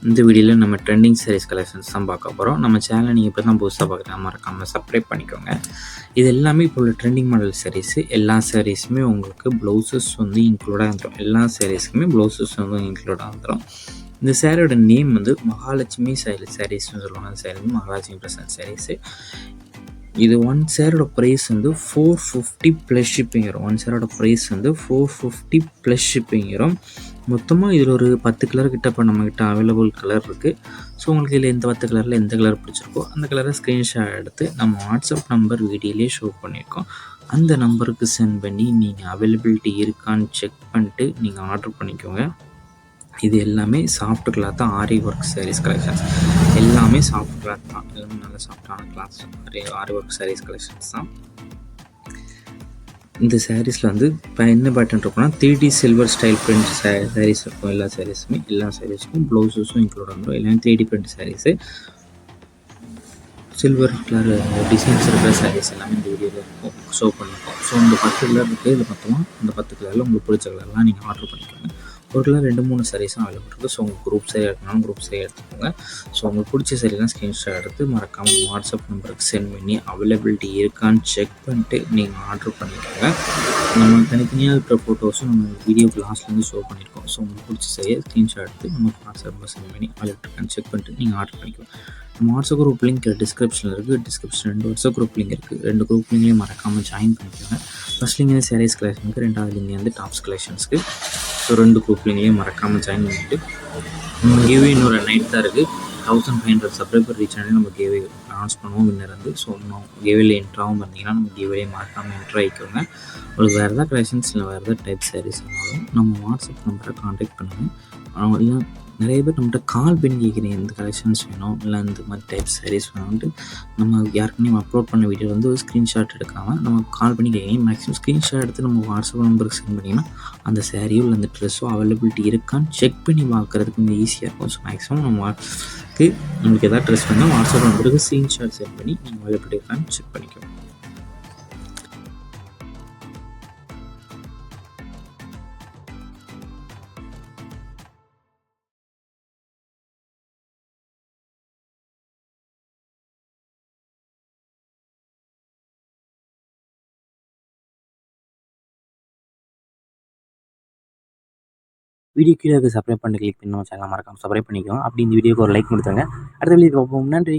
இந்த வீடியோவில் நம்ம ட்ரெண்டிங் சாரீஸ் கலெக்ஷன்ஸ் தான் பார்க்க போகிறோம். நம்ம சேனலை நீங்கள் இப்போ தான் புதுசாக பார்க்குறா மறக்காமல் சப்ஸ்கிரைப் பண்ணிக்கோங்க. இது எல்லாமே இப்போ உள்ள ட்ரெண்டிங் மாடல் சாரீஸு. எல்லா சாரீஸுமே உங்களுக்கு ப்ளவுசஸ் வந்து இன்க்ளூடாக வந்துடும். எல்லா சாரீஸுக்குமே ப்ளவுசஸ் வந்து இன்க்ளூடாக வந்துடும். இந்த சாரியோட நேம் வந்து மகாலட்சுமி சாரீஸ்னு சொல்லுவாங்க. அந்த சாரீ வந்து மகாலட்சுமி பிரசன்ட் சாரீஸு. இது ஒன் சேரோட ப்ரைஸ் வந்து 450 ப்ளஸ் ஷிப்பிங் வரும். ஒன் சேரோட ப்ரைஸ் வந்து 450 ப்ளஸ் ஷிப்பிங் வரும். மொத்தமாக இதில் ஒரு 10 கலர் கிட்ட இப்போ நம்மக்கிட்ட அவைலபிள் கலர் இருக்குது. ஸோ உங்களுக்கு இதில் எந்த 10 கலரில் எந்த கலர் பிடிச்சிருக்கோ அந்த கலரை ஸ்க்ரீன்ஷாட் எடுத்து நம்ம வாட்ஸ்அப் நம்பர் வீடியோலேயே ஷோ பண்ணியிருக்கோம். அந்த நம்பருக்கு சென்ட் பண்ணி நீங்கள் அவைலபிலிட்டி இருக்கான்னு செக் பண்ணிட்டு நீங்கள் ஆர்டர் பண்ணிக்கோங்க. இது எல்லாமே சாஃப்ட் கிளாத் தான். ஆரி ஒர்க் சாரீஸ் கலெக்ஷன்ஸ் எல்லாமே சாஃப்ட் கிளாத் தான். எல்லாமே நல்ல சாஃப்டான கிளாத்ஸ் ஆரி ஒர்க் சாரீஸ் கலெக்ஷன்ஸ் தான். இந்த சாரீஸில் வந்து இப்போ என்ன பேட்டர்ன் இருக்குன்னா 3D silver style print saris இருக்கும். எல்லா சாரீஸுக்கும் ப்ளவுஸஸும் இன்க்ளூட் வந்துடும். எல்லாமே 3D print saris. Silver colour designs இருக்கிற சாரீஸ் எல்லாமே இந்த வீடியோவில் இருக்கும் ஷோ பண்ணியிருக்கோம். ஸோ இந்த 10 கலர் இருக்குது. இது மொத்தமாக இந்த 10 கலரில் உங்களுக்கு பிடிச்ச கலர்லாம் நீங்கள் ஆர்டர் பண்ணிக்கோங்க. ஒரு கலர் 2-3 சாரீஸும் அவைலபிள் இருக்குது. ஸோ உங்கள் குரூப் சாரி எடுக்கணும், குரூப் சாரி எடுத்துக்கோங்க. ஸோ உங்களுக்கு பிடிச்ச சாரீலாம் ஸ்க்ரீன்ஷாட் எடுத்து மறக்காமல் வாட்ஸ்அப் நம்பருக்கு சென்ட் பண்ணி அவைலபிலிட்டி இருக்கான்னு செக் பண்ணிட்டு நீங்கள் ஆர்டர் பண்ணிக்கோங்க. நம்ம தனித்தனியாக இருக்கிற ஃபோட்டோஸும் நம்ம வீடியோக்கு லாஸ்ட்லேருந்து ஷோ பண்ணியிருக்கோம். ஸோ உங்களுக்கு பிடிச்ச சாரியை ஸ்க்ரீன்ஷாட் எடுத்து நம்ம வாட்ஸ்அப்பில் சென்ட் பண்ணி அவைலபிலிட்டி இருக்கான்னு செக் பண்ணிட்டு நீங்கள் ஆர்டர் பண்ணிக்கோங்க. நம்ம வாட்ஸ்அப் குரூப் லிங்க் டிஸ்கிரிப்ஷனில் இருக்குது. டிஸ்கிரிப்ஷன் 2 வாட்ஸ்அப் குரூப் லிங்க் இருக்குது. 2 குரூப் லிங்க்லேயும் மறக்காமல் ஜாயின் பண்ணிக்கோங்க. ஃபஸ்ட் லிங்க் வந்து சாரீஸ் கலெக்ஷனுக்கு, 2வது லிங்க் வந்து டாப்ஸ் கலெக்ஷன்ஸ்க்கு. ஸோ 2 குரூப் லிங்க்லேயும் மறக்காமல் ஜாயின் பண்ணிவிட்டு நம்ம கேவே இன்னொரு நைட் தான் இருக்குது. 1500 சப்ஸ்கிரைபர் ரீச் ஆனாலும் நம்ம கேவே அனௌன்ஸ் பண்ணுவோம் வின்னர் வந்து. ஸோ இன்னும் கேவேல என்ட்ராகவும் பார்த்தீங்கன்னா நம்ம கேவேலே மறக்காமல் என்ட்ரு ஆகிக்கோங்க. உங்களுக்கு வேறு எதாவது கலெக்ஷன்ஸ் இல்லை வேறு எதாவது டைப் சாரீஸ் இருந்தாலும் நம்ம வாட்ஸ்அப் நம்பரை கான்டாக்ட் பண்ணுங்கள். இல்லை நிறைய பேர் நம்மகிட்ட கால் பண்ணி கேட்குறீங்க எந்த கலெக்ஷன்ஸ் வேணும் இல்லை இந்த மாதிரி டைப் சாரீஸ் வேணும்ன்ட்டு. நம்ம யாருக்குமே அப்லோட் பண்ண வீடியோ வந்து ஒரு ஸ்க்ரீன்ஷாட் எடுக்காமல் நம்ம கால் பண்ணி கேட்குறீங்க. மேக்ஸிமம் ஸ்க்ரீன்ஷாட் எடுத்து நம்ம வாட்ஸ்அப் நம்பருக்கு சென்ட் பண்ணிங்கன்னா அந்த சாரியோ இல்லை அந்த ட்ரெஸ்ஸோ அவைலபிலிட்டி இருக்கான்னு செக் பண்ணி பார்க்குறதுக்கு கொஞ்சம் ஈஸியாக இருக்கும். ஸோ மேக்ஸிமம் நம்மளுக்கு எதாவது ட்ரெஸ் வேணால் வாட்ஸ்அப் நம்பருக்கு ஸ்க்ரீன்ஷாட் சென்ட் பண்ணி நீங்கள் அவைலபிலிட்டி இருக்கான்னு செக் பண்ணிக்கோங்க. வீடியோ கீழே சப்ஸ்கிரைப் பண்ணி கிளிக் பண்ணி நம்ம சேனலை மறக்காமல் சப்ஸ்கிரைப் பண்ணிக்கோங்க. அப்படி இந்த வீடியோக்கு ஒரு லைக் கொடுத்துருங்க. அடுத்த வீடியோ பார்ப்போம். நன்றி.